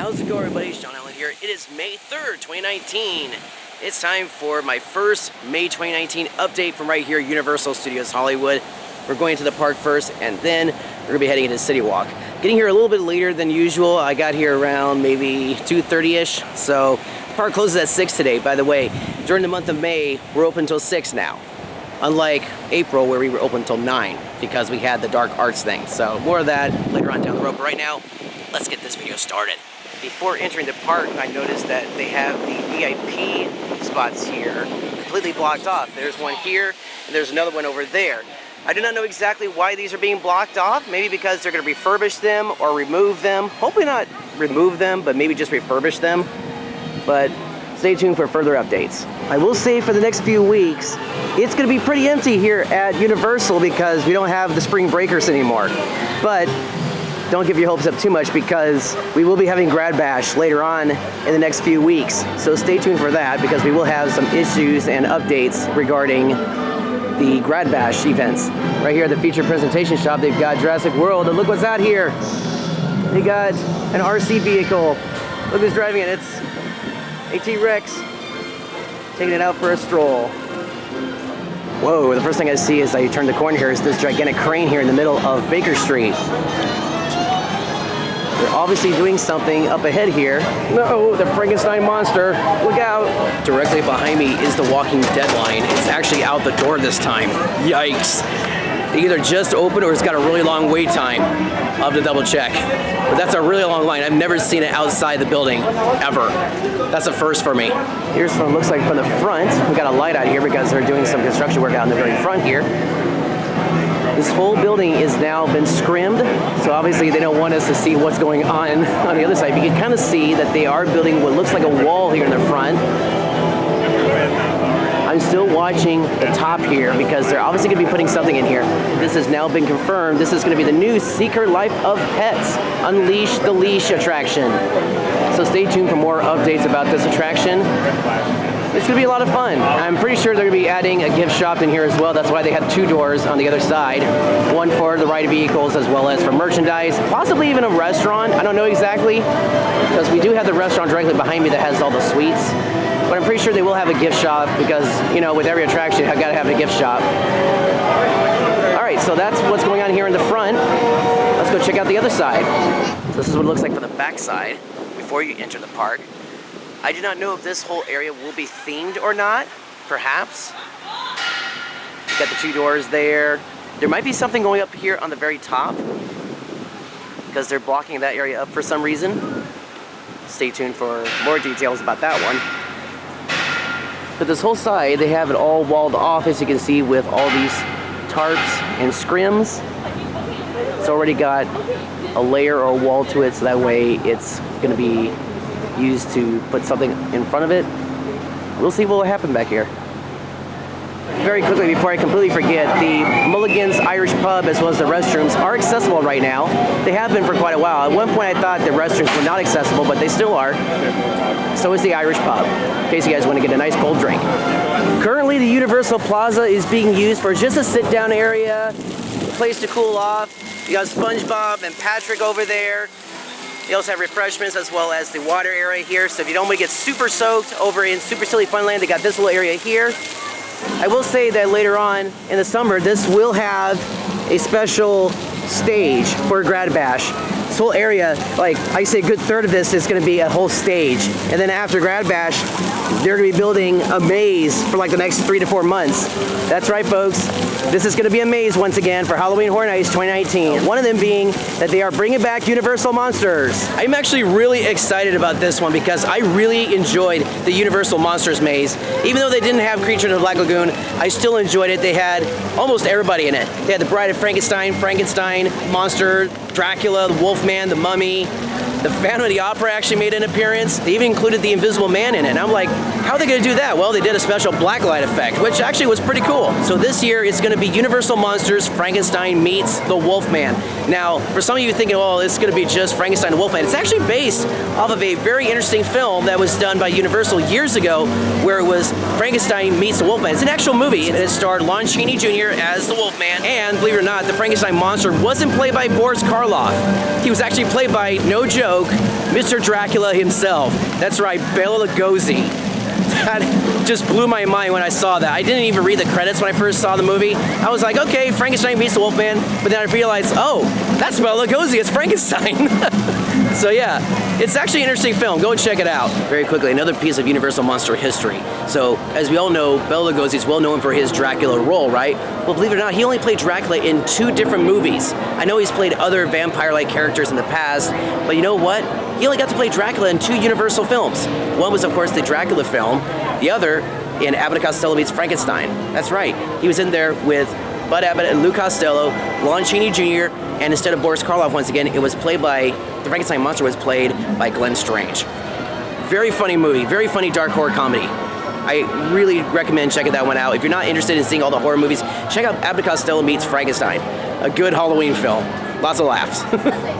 How's it going, everybody? Shaun here. It is May 3rd, 2019. It's time for my first May 2019 update from right here, Universal Studios Hollywood. We're going to the park first, and then we're gonna be heading into CityWalk. Getting here a little bit later than usual. I got here around maybe 2:30ish. So the park closes at 6 today. By the way, during the month of May, we're open until 6 now. Unlike April, where we were open until 9 because we had the dark arts thing. So more of that later on down the road. But right now, let's get this video started. Before entering the park, I noticed that they have the VIP spots here completely blocked off. There's one here, and there's another one over there. I do not know exactly why these are being blocked off. Maybe because they're going to refurbish them or remove them. Hopefully not remove them, but maybe just refurbish them. But stay tuned for further updates. I will say for the next few weeks, it's going to be pretty empty here at Universal because we don't have the spring breakers anymore. But don't give your hopes up too much because we will be having Grad Bash later on in the next few weeks. So stay tuned for that because we will have some issues and updates regarding the Grad Bash events. Right here at the featured presentation shop, they've got Jurassic World, and look what's out here. They got an RC vehicle. Look who's driving it. It's a T-Rex taking it out for a stroll. Whoa, the first thing I see as I turn the corner here is this gigantic crane here in the middle of Baker Street. They're obviously doing something up ahead here. No, the Frankenstein monster. Look out. Directly behind me is the Walking Dead line. It's actually out the door this time. Yikes. They either just opened or it's got a really long wait time. I'll have to double check. But that's a really long line. I've never seen it outside the building, ever. That's a first for me. Here's what it looks like from the front. We got a light out here because they're doing some construction work out in the very front here. This whole building is now been scrimmed, so obviously they don't want us to see what's going on the other side. But you can kind of see that they are building what looks like a wall here in the front. I'm still watching the top here because they're obviously going to be putting something in here. This has now been confirmed. This is going to be the new Secret Life of Pets Unleash the Leash attraction. So stay tuned for more updates about this attraction. It's going to be a lot of fun. I'm pretty sure they're going to be adding a gift shop in here as well. That's why they have 2 doors on the other side. One for the ride vehicles as well as for merchandise. Possibly even a restaurant. I don't know exactly. Because we do have the restaurant directly behind me that has all the suites. But I'm pretty sure they will have a gift shop because, you know, with every attraction, I've got to have a gift shop. Alright, so that's what's going on here in the front. Let's go check out the other side. So this is what it looks like from the back side before you enter the park. I do not know if this whole area will be themed or not. Perhaps. You got the 2 doors there. There might be something going up here on the very top because they're blocking that area up for some reason. Stay tuned for more details about that one. But this whole side, they have it all walled off, as you can see, with all these tarps and scrims. It's already got a layer or a wall to it, so that way it's going to be used to put something in front of it. We'll see what will happen back here. Very quickly, before I completely forget, the Mulligan's Irish Pub as well as the restrooms are accessible right now. They have been for quite a while. At one point I thought the restrooms were not accessible, but they still are. So is the Irish Pub, in case you guys want to get a nice cold drink. Currently the Universal Plaza is being used for just a sit-down area, a place to cool off. You got SpongeBob and Patrick over there. They also have refreshments as well as the water area here. So if you don't want to get super soaked over in Super Silly Funland, they got this little area here. I will say that later on in the summer, this will have a special stage for Grad Bash. This whole area, like I say, a good third of this is going to be a whole stage. And then after Grad Bash, they're going to be building a maze for like the next 3 to 4 months. That's right, folks. This is going to be a maze once again for Halloween Horror Nights 2019. One of them being that they are bringing back Universal Monsters. I'm actually really excited about this one because I really enjoyed the Universal Monsters maze. Even though they didn't have Creature in the Black Lagoon, I still enjoyed it. They had almost everybody in it. They had the Bride of Frankenstein, Monster, Dracula, the Wolfman, the Mummy. The Phantom of the Opera actually made an appearance. They even included the Invisible Man in it. And I'm like, how are they going to do that? Well, they did a special blacklight effect, which actually was pretty cool. So this year, it's going to be Universal Monsters Frankenstein meets the Wolfman. Now, for some of you thinking, well, it's going to be just Frankenstein and Wolfman, it's actually based off of a very interesting film that was done by Universal years ago, where it was Frankenstein meets the Wolfman. It's an actual movie, and it starred Lon Chaney Jr. as the Wolfman, and believe it or not, the Frankenstein monster wasn't played by Boris Karloff. He was actually played by, no joke, Mr. Dracula himself. That's right, Bela Lugosi. That just blew my mind when I saw that. I didn't even read the credits when I first saw the movie. I was like, okay, Frankenstein meets the Wolfman, but then I realized, oh, that's Bela Lugosi, it's Frankenstein. So yeah, it's actually an interesting film. Go and check it out. Very quickly, another piece of Universal monster history. So, as we all know, Bela Lugosi is well known for his Dracula role, right? Well, believe it or not, he only played Dracula in 2 different movies. I know he's played other vampire-like characters in the past, but you know what? He only got to play Dracula in 2 Universal films. One was, of course, the Dracula film. The other in Abbott and Costello Meets Frankenstein. That's right. He was in there with Bud Abbott and Lou Costello, Lon Chaney Jr., and instead of Boris Karloff, once again, it was played by, the Frankenstein monster was played by Glenn Strange. Very funny movie, very funny dark horror comedy. I really recommend checking that one out. If you're not interested in seeing all the horror movies, check out Abbott and Costello Meets Frankenstein. A good Halloween film. Lots of laughs.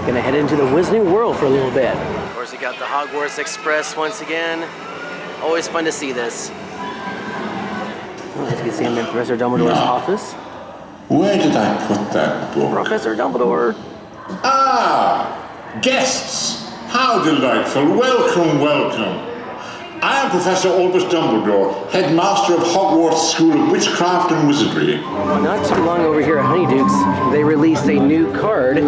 Gonna head into the Wizarding World for a little bit. Of course, you got the Hogwarts Express once again. Always fun to see this. As you can see, I'm in Professor Dumbledore's office. Where did I put that book? Professor Dumbledore. Ah, guests. How delightful. Welcome, welcome. I am Professor Albus Dumbledore, headmaster of Hogwarts School of Witchcraft and Wizardry. Not too long over here at Honeydukes, they released a new card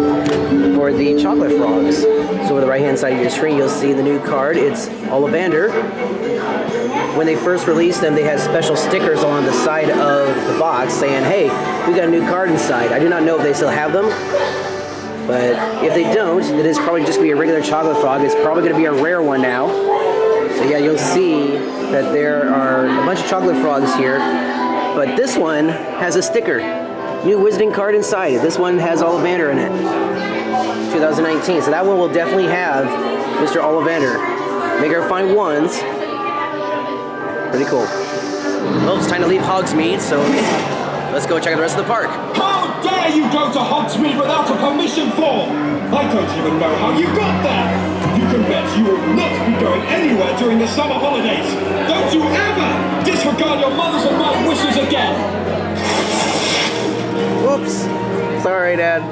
for the Chocolate Frogs. So on the right-hand side of your screen, you'll see the new card. It's Ollivander. When they first released them, they had special stickers on the side of the box saying, hey, we got a new card inside. I do not know if they still have them, but if they don't, it is probably just going to be a regular Chocolate Frog. It's probably going to be a rare one now. So yeah, you'll see that there are a bunch of Chocolate Frogs here, but this one has a sticker. New Wizarding card inside it. This one has Ollivander in it. 2019, so that one will definitely have Mr. Ollivander. Make our fine ones. Pretty cool. Well, it's time to leave Hogsmeade, so let's go check out the rest of the park. How dare you go to Hogsmeade without a permission form? I don't even know how you got there. You can bet you will not be going anywhere during the summer holidays. Don't you ever disregard your mother's and my wishes again. Whoops. Sorry, Dad.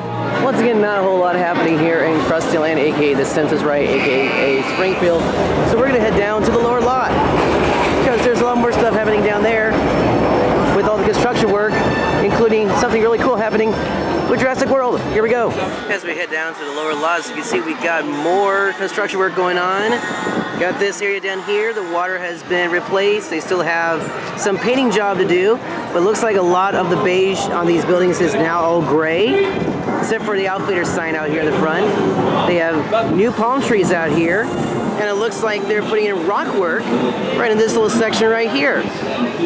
Once again, not a whole lot happening here in Crusty Land, aka the Census Right, aka Springfield. So we're gonna head down to the lower lot because there's a lot more stuff happening down there with all the construction work, including something really cool happening with Jurassic World. Here we go. As we head down to the lower lot, as you can see, we got more construction work going on. Got this area down here. The water has been replaced. They still have some painting job to do, but it looks like a lot of the beige on these buildings is now all gray, except for the outfitter sign out here in the front. They have new palm trees out here, and it looks like they're putting in rock work right in this little section right here.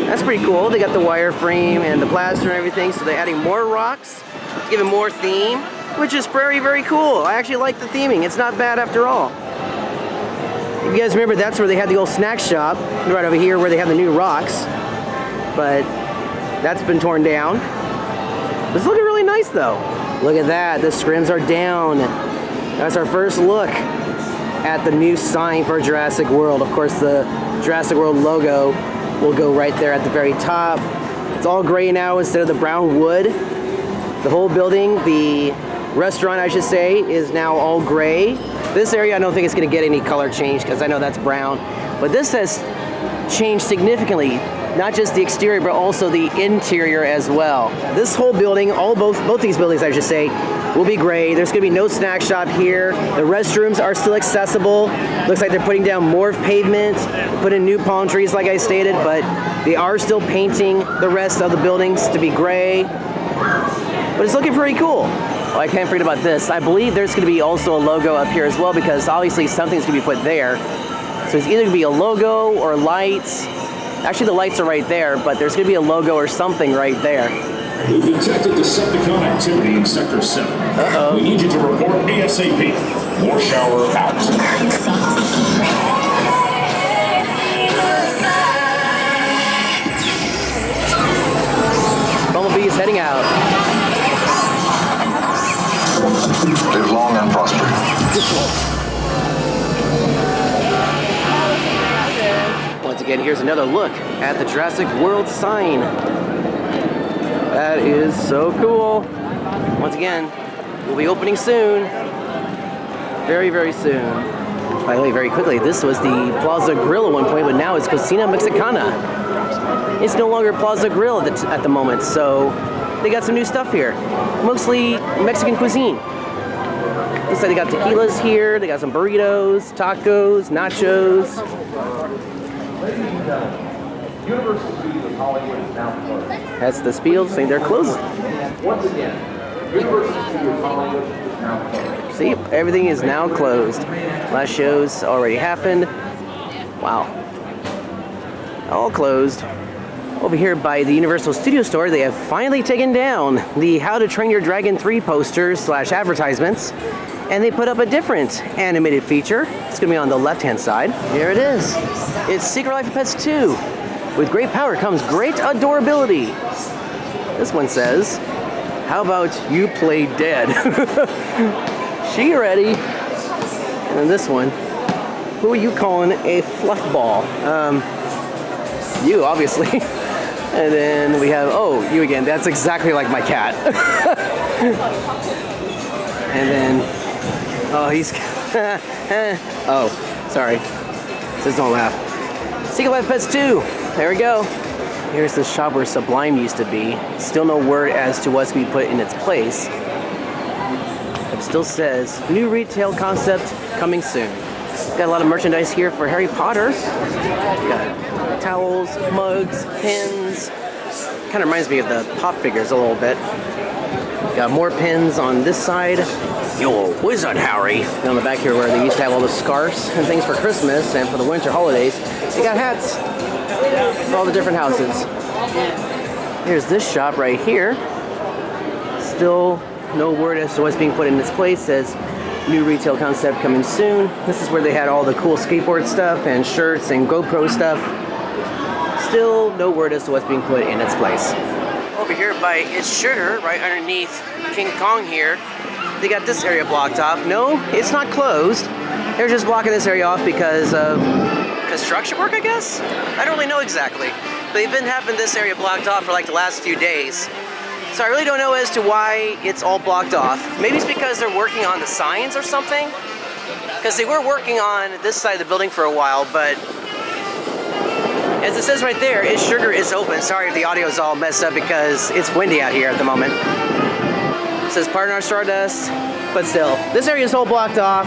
That's pretty cool. They got the wire frame and the plaster and everything, so they're adding more rocks, giving more theme, which is very, very cool. I actually like the theming. It's not bad after all. If you guys remember, that's where they had the old snack shop, right over here where they have the new rocks, but that's been torn down. It's looking really nice though. Look at that, the scrims are down. That's our first look at the new sign for Jurassic World. Of course, the Jurassic World logo will go right there at the very top. It's all gray now instead of the brown wood. The whole building, the restaurant I should say, is now all gray. This area I don't think it's going to get any color change because I know that's brown. But this has changed significantly, not just the exterior but also the interior as well. This whole building, both these buildings I should say, will be gray. There's going to be no snack shop here. The restrooms are still accessible. Looks like they're putting down more pavement, putting new palm trees like I stated, but they are still painting the rest of the buildings to be gray. But it's looking pretty cool. Oh, I can't forget about this. I believe there's going to be also a logo up here as well because obviously something's going to be put there. So it's either going to be a logo or lights. Actually, the lights are right there, but there's going to be a logo or something right there. We've detected Decepticon activity in Sector 7. Uh-oh. We need you to report ASAP. War shower out. Bumblebee is heading out. Once again, here's another look at the Jurassic World sign. That is so cool. Once again, we'll be opening soon. Very, very soon. By the way, very quickly, this was the Plaza Grill at one point, but now it's Cocina Mexicana. It's no longer Plaza Grill at the moment, so they got some new stuff here. Mostly Mexican cuisine. Looks like they got tequilas here, they got some burritos, tacos, nachos. That's the spiel saying they're closed. See, everything is now closed. Last show's already happened. Wow. All closed. Over here by the Universal Studio Store, they have finally taken down the How to Train Your Dragon 3 posters / advertisements, and they put up a different animated feature. It's gonna be on the left-hand side. Here it is. It's Secret Life of Pets 2. With great power comes great adorability. This one says, how about you play dead? She ready. And then this one, who are you calling a fluff ball? You, obviously. And then we have, oh, you again. That's exactly like my cat. And then, oh, he's, oh, sorry. Says don't laugh. Secret Life Pets 2. There we go. Here's the shop where Sublime used to be. Still no word as to what's going to be put in its place. It still says, new retail concept coming soon. Got a lot of merchandise here for Harry Potter. Got towels, mugs, pins. Kind of reminds me of the Pop figures a little bit. Got more pins on this side. Yo, wizard Harry. And on the back here where they used to have all the scarves and things for Christmas and for the winter holidays. They got hats for all the different houses. Here's this shop right here. Still no word as to what's being put in its place. Says new retail concept coming soon. This is where they had all the cool skateboard stuff and shirts and GoPro stuff. Still no word as to what's being put in its place. Over here by It's Sugar, right underneath King Kong here, they got this area blocked off. No, it's not closed. They're just blocking this area off because of construction work, I guess? I don't really know exactly. But they've been having this area blocked off for like the last few days. So I really don't know as to why it's all blocked off. Maybe it's because they're working on the signs or something. Because they were working on this side of the building for a while, but as it says right there, It's Sugar is open. Sorry if the audio is all messed up because it's windy out here at the moment. It says Pardon Our Stardust, but still, this area is all blocked off.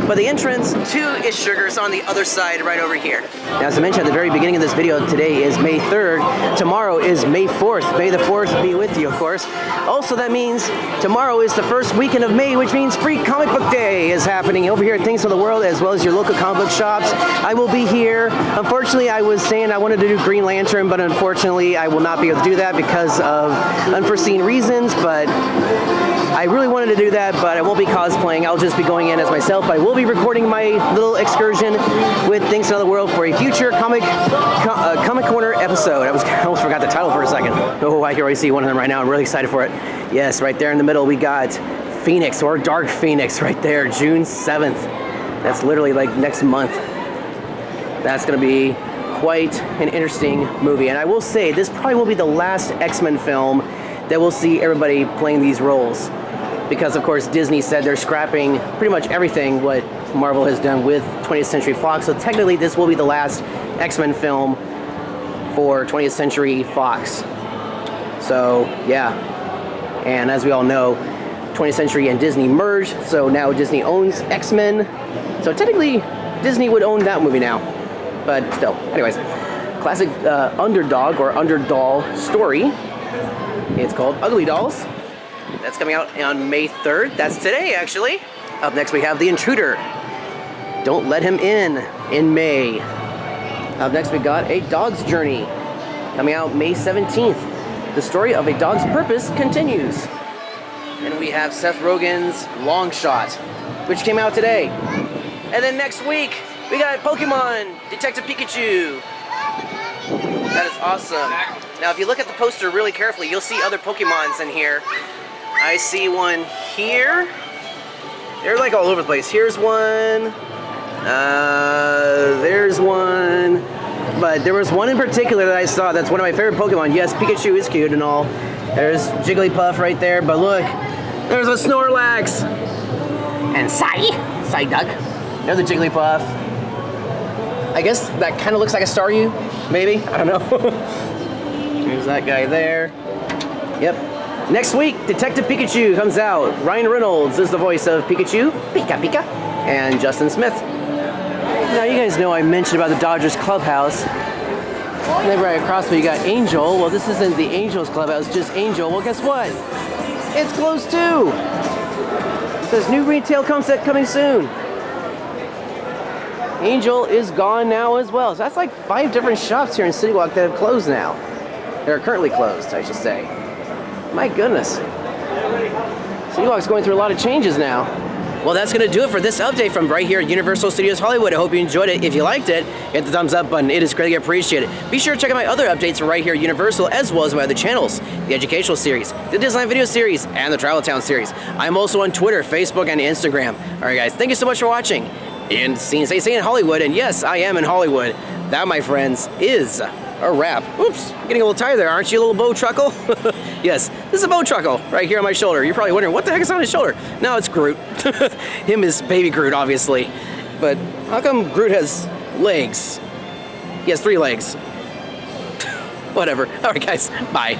But the entrance to It's Sugar is on the other side right over here. Now, as I mentioned at the very beginning of this video, today is May 3rd. Tomorrow is May 4th. May the 4th be with you, of course. Also, that means tomorrow is the first weekend of May, which means Free Comic Book Day is happening over here at Things for the World, as well as your local comic book shops. I will be here. Unfortunately, I was saying I wanted to do Green Lantern, but unfortunately, I will not be able to do that because of unforeseen reasons, but I really wanted to do that, but I won't be cosplaying. I'll just be going in as myself. I will be recording my little excursion with Things in the World for a future Comic Corner episode. I almost forgot the title for a second. Oh, I can already see one of them right now. I'm really excited for it. Yes, right there in the middle, we got Phoenix, or Dark Phoenix right there, June 7th. That's literally like next month. That's going to be quite an interesting movie. And I will say, this probably will be the last X-Men film that we'll see everybody playing these roles. Because, of course, Disney said they're scrapping pretty much everything what Marvel has done with 20th Century Fox. So technically, this will be the last X-Men film for 20th Century Fox. So, yeah. And as we all know, 20th Century and Disney merged. So now Disney owns X-Men. So technically, Disney would own that movie now. But still. Anyways, classic underdog or underdoll story. It's called Ugly Dolls. That's coming out on May 3rd. That's today, actually. Up next, we have The Intruder. Don't Let Him in May. Up next, we got A Dog's Journey, coming out May 17th. The story of a dog's purpose continues. And we have Seth Rogen's Long Shot, which came out today. And then next week, we got Pokemon Detective Pikachu. That is awesome. Now, if you look at the poster really carefully, you'll see other Pokemons in here. I see one here. They're like all over the place. Here's one. There's one. But there was one in particular that I saw that's one of my favorite Pokemon. Yes, Pikachu is cute and all. There's Jigglypuff right there, but look, there's a Snorlax. And Psyduck. There's the Jigglypuff. I guess that kind of looks like a Staryu, maybe? I don't know. There's that guy there. Yep. Next week, Detective Pikachu comes out. Ryan Reynolds is the voice of Pikachu, Pika, and Justin Smith. Now, you guys know I mentioned about the Dodgers clubhouse. And then right across me, you got Angel. Well, this isn't the Angels clubhouse, just Angel. Well, guess what? It's closed too. It says new retail concept coming soon. Angel is gone now as well. So that's like 5 different shops here in CityWalk that have closed now. They're currently closed, I should say. My goodness. CityWalk's going through a lot of changes now. Well, that's going to do it for this update from right here at Universal Studios Hollywood. I hope you enjoyed it. If you liked it, hit the thumbs up button. It is greatly appreciated. Be sure to check out my other updates from right here at Universal, as well as my other channels, the Educational Series, the Design Video Series, and the Travel Town Series. I'm also on Twitter, Facebook, and Instagram. All right, guys, thank you so much for watching. And stay in Hollywood, and yes, I am in Hollywood. That, my friends, is a wrap. Oops, getting a little tired there, aren't you, little Bo Truckle? Yes, this is a Bo Truckle right here on my shoulder. You're probably wondering, what the heck is on his shoulder? No, it's Groot. Him is baby Groot, obviously. But how come Groot has legs? He has 3 legs. Whatever. All right, guys, bye.